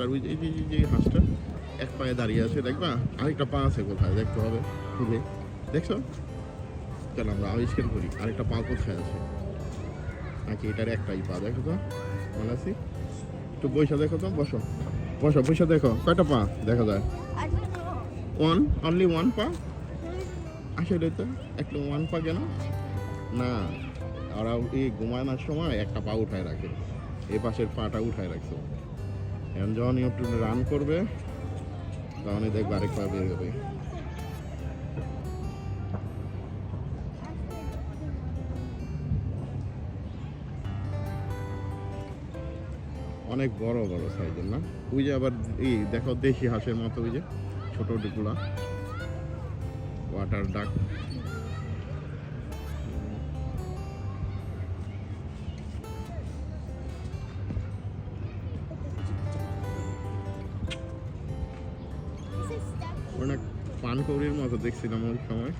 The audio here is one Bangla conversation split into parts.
হাঁসটার ওই যে হাঁসটা এক পায়ে দাঁড়িয়ে আছে দেখবা, আরেকটা পা আছে কোথায় দেখতে হবে খুঁজে, দেখছো? চলো আমরা আবিষ্কার করি আরেকটা পা কোথায় আছে, নাকি এটার একটাই পা, দেখো তো মালাসি একটু বৈশা দেখো তো, বসো বসো বৈশা দেখো কয়টা পা দেখা যায়? ওয়ান, অনলি ওয়ান পা। আসলে তো একটা ওয়ান পা কেন না, ওরা এই ঘুমানোর সময় একটা পা উঠায় রাখে, এ পাশের পাটা উঠায় রাখছে। এখন যখন একটু রান করবে তখনই দেখবে আরেক পা বের হবে। অনেক বড় বড় সাইজের না, ওই যে আবার এই দেখো দেশি হাঁসের মতো ওই যে ছোট ডিগুলা, ওয়াটার ডাক। অনেক পানকৌড়ির মতো দেখছিলাম ওই সময়।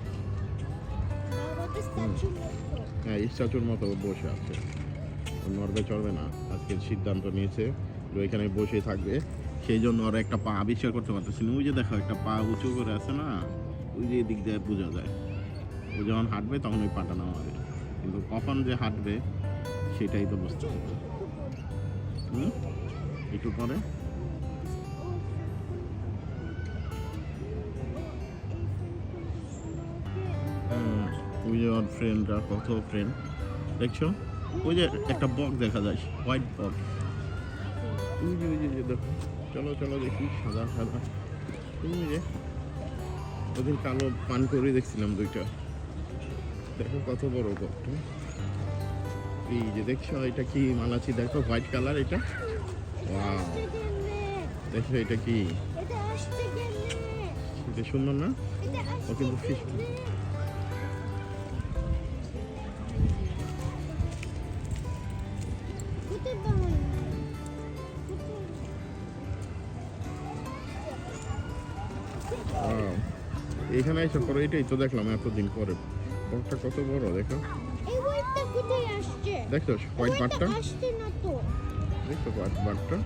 হ্যাঁ স্ট্যাচুর মতো বসে আছে, নড়বে চড়বে না, আজকের সিদ্ধান্ত নিয়েছে ওইখানে বসে থাকবে, সেই জন্য ওরা একটা পা আবিষ্কার করতে পারতেছে না। ওই যে দেখো একটা পা উঁচু করে আছে না, ওই যে দিক দিয়ে বোঝা যায়, ও যখন হাঁটবে তখন ওই পাটা নামাবে, কিন্তু কখন যে হাঁটবে সেটাই তো বুঝতে হবে। একটু পরে ওই যে ওর ফ্রেন্ডরা, কত ফ্রেন্ড দেখছো, ওই যে একটা বক দেখা যায়, হোয়াইট বক, ওই যে দেখো, চলো চলো দেখি সাদা সাদা, ওই যে ওদিন কালো পান করে দেখছিলাম দুইটা, দেখো কত বড় বকটা। এই যে দেখছো এটা কি মালাচি, দেখো হোয়াইট কালার, এটা ওয়াও, দেখো এটা কি, এটা সুন্দর না? ও কিন্তু ফিশ। এখানে এসে পরে এটাই তো দেখলাম এতদিন পরে, বকটা কত বড় দেখো, দেখছো হোয়াইট বাটটা, দেখছো হোয়াইট বাটটা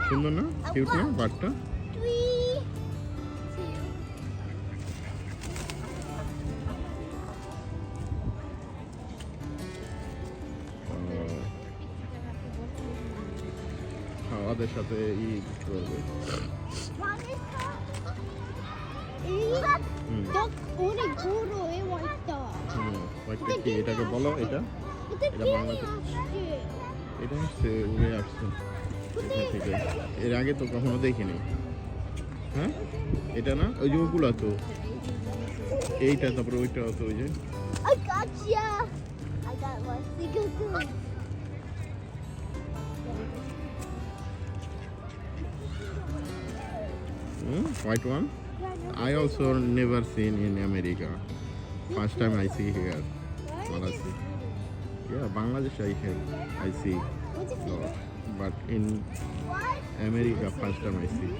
সুন্দর না, কিউট না বাটটা? খাওয়াদের সাথে ই করবে। এটাকে বলো, এটা এটা বাংলাদেশ, এটা হচ্ছে উড়ে আসছে এখান থেকে, এর আগে তো কখনো দেখিনি। হ্যাঁ এটা না, ওই যে ওগুলো তো এইটা, তারপরে ওইটা তো ওই যে white one. I also never seen in America. First time I see here. Malaysia. Yeah, Bangladesh I see lot, but in America first time I see.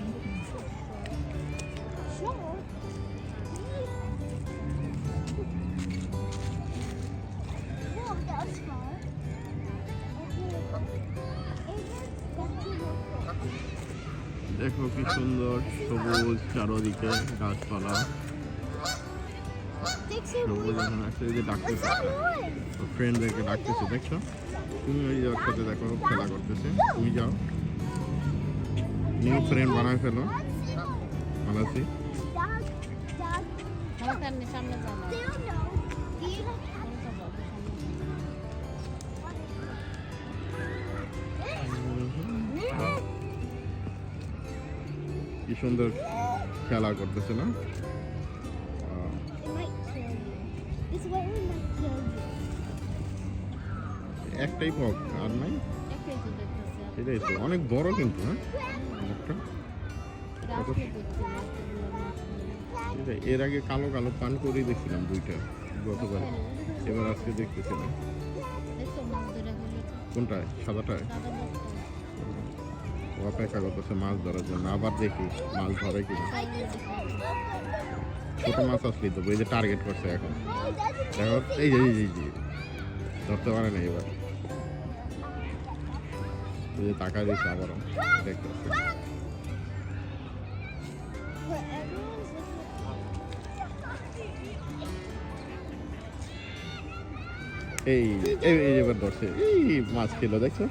দেখো কি সুন্দর সবুজ চারদিকে গাছপালা, সবুজ এখন আসছে, যে ডাকতেছে ফ্রেন্ডদেরকে ডাকতেছে, দেখছো তুমি ওই যে ওর সাথে দেখো খেলা করতেছে, তুমি যাও নিউ ফ্রেন্ড বানায় ফেলো মালাসি। কি সুন্দর খেলা করতেছে না, একটাই বক আর নাই, এটাই তো অনেক বড় কিন্তু। হ্যাঁ এর আগে কালো কালো পান করে দেখছিলাম দুইটা গতবার, এবার আজকে দেখতেছিলাম। কোনটায়? সাদাটায়? অপেক্ষা করতেছে মাছ ধরার জন্য, আবার দেখি মাছ ধরে কিনা। ছোট মাছ আসলেই তো, এই যে টার্গেট করছে এখন, দেখো এই যে ধরতে পারে না এবার। ওই যে তাকায় দিচ্ছে আবারও দেখতেছে। এই এই এই এবার ধরছে, এই মাছ খেলো দেখছো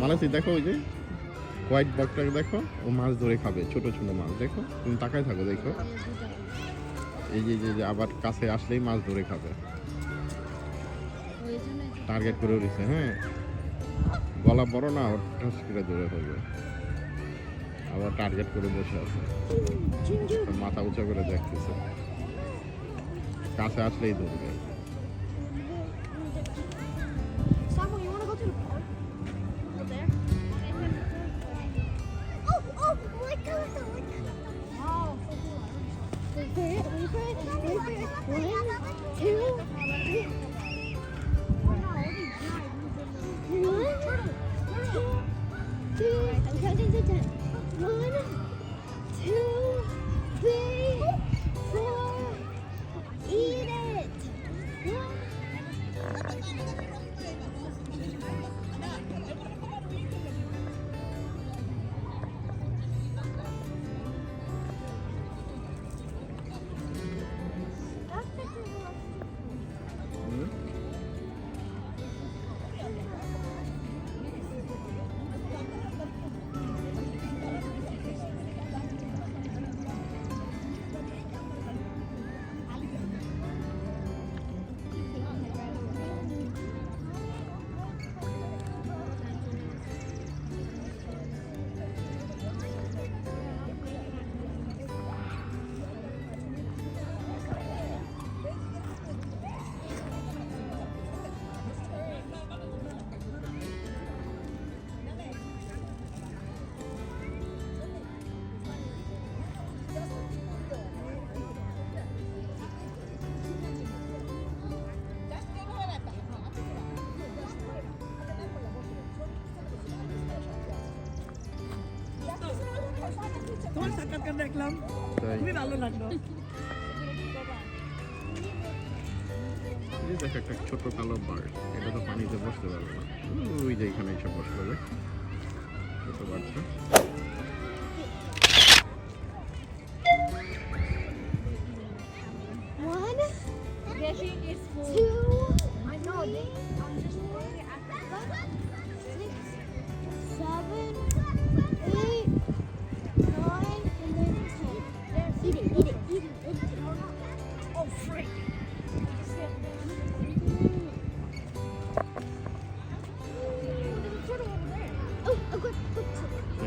মালাসি, দেখো ওই যে হোয়াইট বকটাকে দেখো, ও মাছ ধরে খাবে, ছোট ছোট মাছ দেখো, তুমি তাকায় থাকো দেখো, এই যে যে আবার কাছে আসলেই মাছ ধরে খাবে, টার্গেট করে উঠেছে। হ্যাঁ, গলা বড় না, ওর ঠাস করে ধরে ফেলবে, আবার টার্গেট করে বসে আছে, মাথা উঁচা করে দেখতেছে, কাছে আসলেই ধরবে। তোমার সাক্ষাৎকার দেখলাম, খুবই ভালো লাগলো। এই দেখ একটা ছোট কালো বার্ড, এটা তো পানিতে বসতে পারবে না, ওই যে এখানে এসে বসতে হবে ছোট বার্ডটা।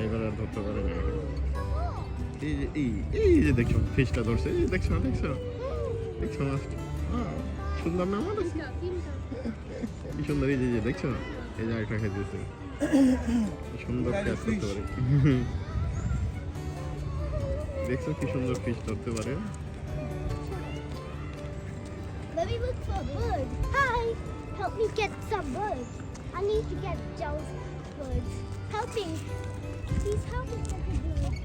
এবার আর ধরতে পারে না। এই যে এই যে দেখছো ফিশটা ধরছে, এই দেখছো দেখছো দেখছো মাছটা, সুন্দর না আমার, কি সুন্দর, এই যে দেখছো, এই যে একটা খেতেছে, সুন্দর ক্যাচ করতে পারে, দেখছো কি সুন্দর ফিশ ধরতে পারে। Let me look for a bird. Hi, help me get some birds. I need to get those birds. Help me. Please help me get the birds.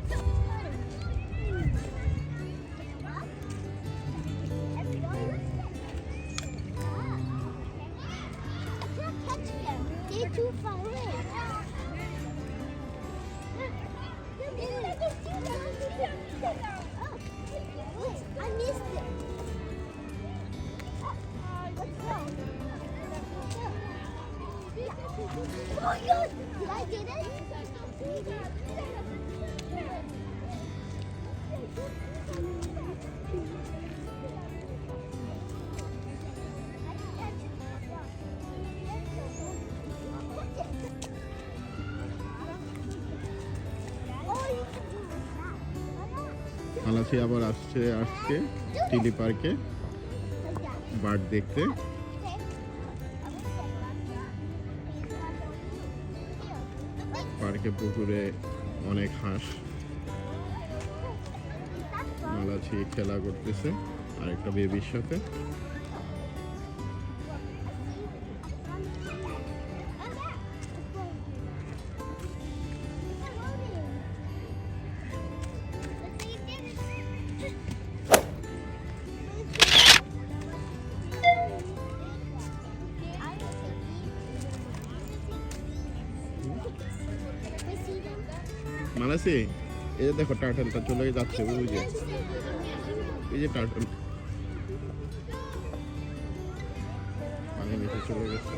I can't catch them. They're too far away. Oh, I missed it. Let's go. Oh my God! Did I get it? মালাসি আবার আসছে টিলি পার্কে বার্ড দেখতে। পার্কে পুকুরে অনেক হাঁস, মালাসি খেলা করতেছে আর একটা বেবির সাথে। মানাসি এই যে দেখো টার্টলটা চলে যাচ্ছে ওই যে এই যে টার্টল পানি নিচে চলে গেছে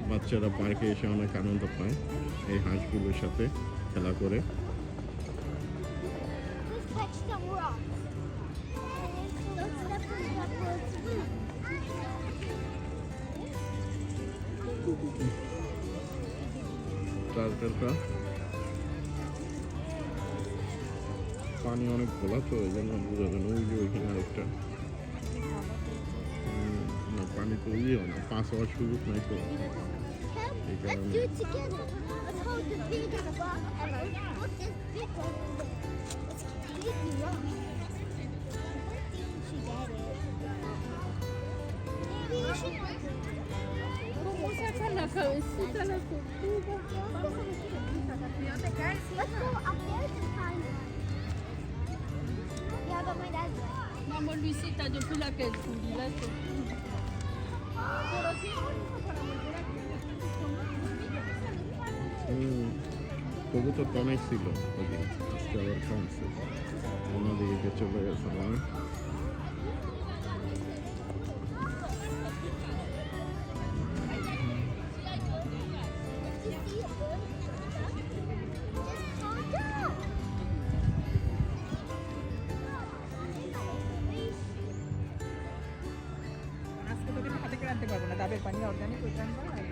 বাচ্চারা পার্কে এসে অনেক আনন্দ পায় এই হাঁসগুলোর সাথে খেলা করে Let's catch some rocks. Let's step on that bird's food. টার্টলটা পানি অনেক ঘোলা তো এই জন্য বোঝা যায় না ওই যে ওইখানে আরেকটা না পানি তো ইয়েও না পাস হওয়ার সুযোগ নাই তো Let's do it together. Let's hold the biggest rock ever. Put this big one in there. Let's keep the rock. She got it. Maybe we should. Let's go up there to find one. Yeah, but my dad's right. Maman, Lucie, t'as depuis laquelle tu dis là কবুতর তো অনেক ছিল ওদিন আজকে আবার কমছে অন্যদিকে চলে গেছিলাম If you see a bird, just calm down. আজকে তোকে হাতে করে আনতে পারবো না, ডাবের পানি অর্গানিক ওইটা আনবো না।